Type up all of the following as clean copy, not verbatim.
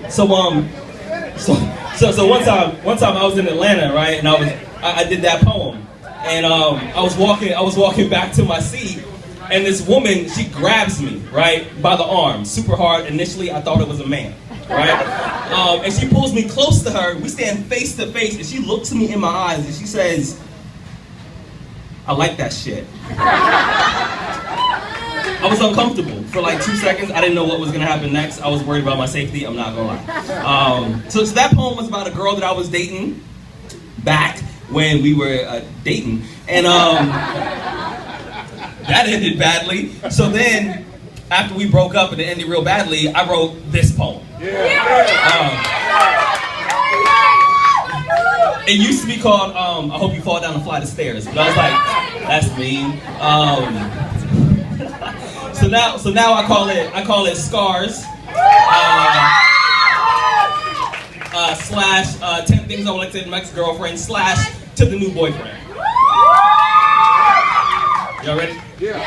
So so one time I was in Atlanta, right, and I did that poem, and I was walking back to my seat, and this woman, she grabs me, right, by the arm, super hard. Initially, I thought it was a man, right, and she pulls me close to her. We stand face to face, and she looks me in my eyes, and she says, "I like that shit." I was uncomfortable for like 2 seconds. I didn't know what was gonna happen next. I was worried about my safety, I'm not gonna lie. So that poem was about a girl that I was dating back when we were dating. And that ended badly. So then, after we broke up and it ended real badly, I wrote this poem. It used to be called, I Hope You Fall Down a Flight of Stairs. But I was like, that's mean. So now I call it Scars slash 10 things I would like to say to my ex-girlfriend slash to the new boyfriend. Y'all ready? Yeah.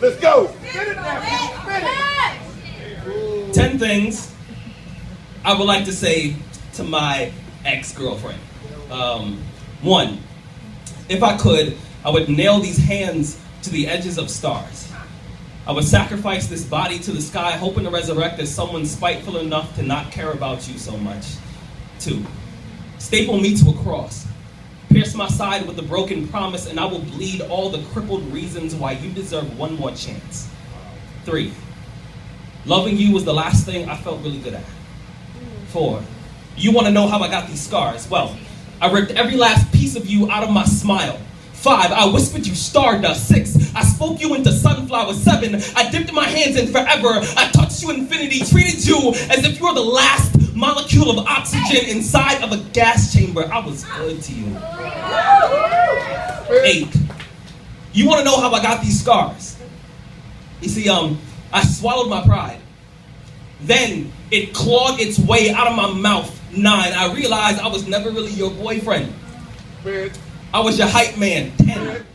Let's go. 10 things I would like to say to my ex-girlfriend. 1, if I could, I would nail these hands to the edges of stars. I would sacrifice this body to the sky, hoping to resurrect as someone spiteful enough to not care about you so much. 2, staple me to a cross. Pierce my side with a broken promise, and I will bleed all the crippled reasons why you deserve one more chance. 3, loving you was the last thing I felt really good at. 4, you want to know how I got these scars? Well, I ripped every last piece of you out of my smile. 5, I whispered you stardust. 6, I spoke you into sunflower. 7, I dipped my hands in forever. I touched you infinity, treated you as if you were the last molecule of oxygen inside of a gas chamber. I was good to you. 8, you want to know how I got these scars? You see, I swallowed my pride. Then it clawed its way out of my mouth. 9, I realized I was never really your boyfriend. I was your hype man. 10,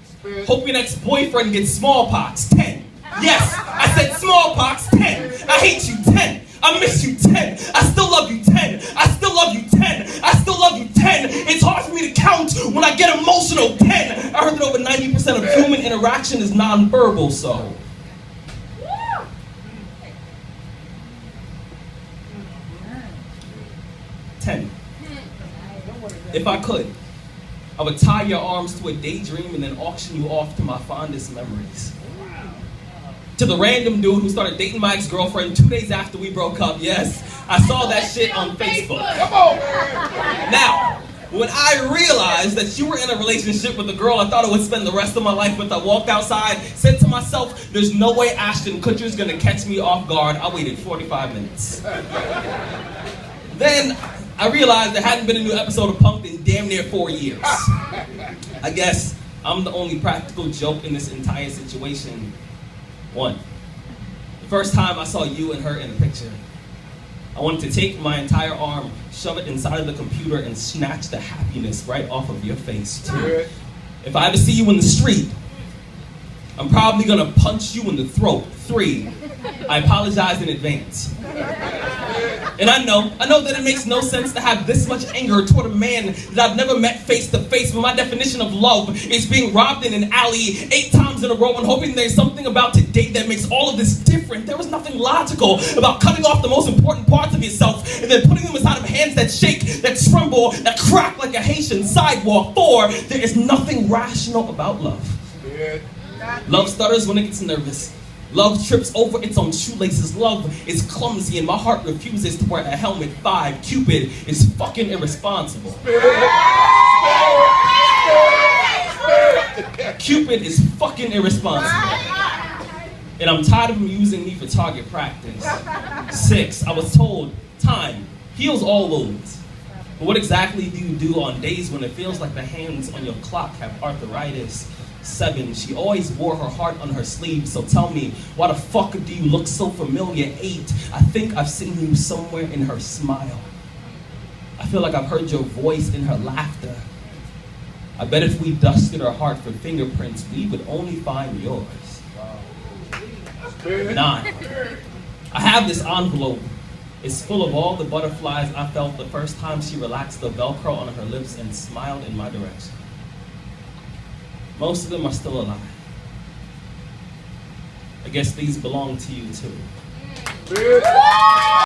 hope your next boyfriend gets smallpox. 10, yes, I said smallpox. 10, I hate you. 10, I miss you. 10, I still love you. 10, I still love you. 10, I still love you. 10, it's hard for me to count when I get emotional. 10, I heard that over 90% of human interaction is nonverbal, so. 10, if I could, I would tie your arms to a daydream and then auction you off to my fondest memories. To the random dude who started dating my ex-girlfriend 2 days after we broke up, yes, I saw that shit on Facebook. Come on. Now, when I realized that you were in a relationship with a girl I thought I would spend the rest of my life with, I walked outside, said to myself, there's no way Ashton Kutcher's gonna catch me off guard. I waited 45 minutes. Then, I realized there hadn't been a new episode of Punk'd in damn near 4 years. I guess I'm the only practical joke in this entire situation. 1, the first time I saw you and her in a picture, I wanted to take my entire arm, shove it inside of the computer, and snatch the happiness right off of your face. 2, if I ever see you in the street, I'm probably gonna punch you in the throat. 3, I apologize in advance. And I know that it makes no sense to have this much anger toward a man that I've never met face to face, but my definition of love is being robbed in an alley 8 times in a row and hoping there's something about today that makes all of this different. There was nothing logical about cutting off the most important parts of yourself and then putting them inside of hands that shake, that tremble, that crack like a Haitian sidewalk. 4, there is nothing rational about love. Love stutters when it gets nervous. Love trips over its own shoelaces. Love is clumsy and my heart refuses to wear a helmet. 5, Cupid is fucking irresponsible. Cupid is fucking irresponsible. And I'm tired of him using me for target practice. 6, I was told time heals all wounds. But what exactly do you do on days when it feels like the hands on your clock have arthritis? 7, she always wore her heart on her sleeve, so tell me, why the fuck do you look so familiar? 8, I think I've seen you somewhere in her smile. I feel like I've heard your voice in her laughter. I bet if we dusted her heart for fingerprints, we would only find yours. 9, I have this envelope. It's full of all the butterflies I felt the first time she relaxed the Velcro on her lips and smiled in my direction. Most of them are still alive. I guess these belong to you too.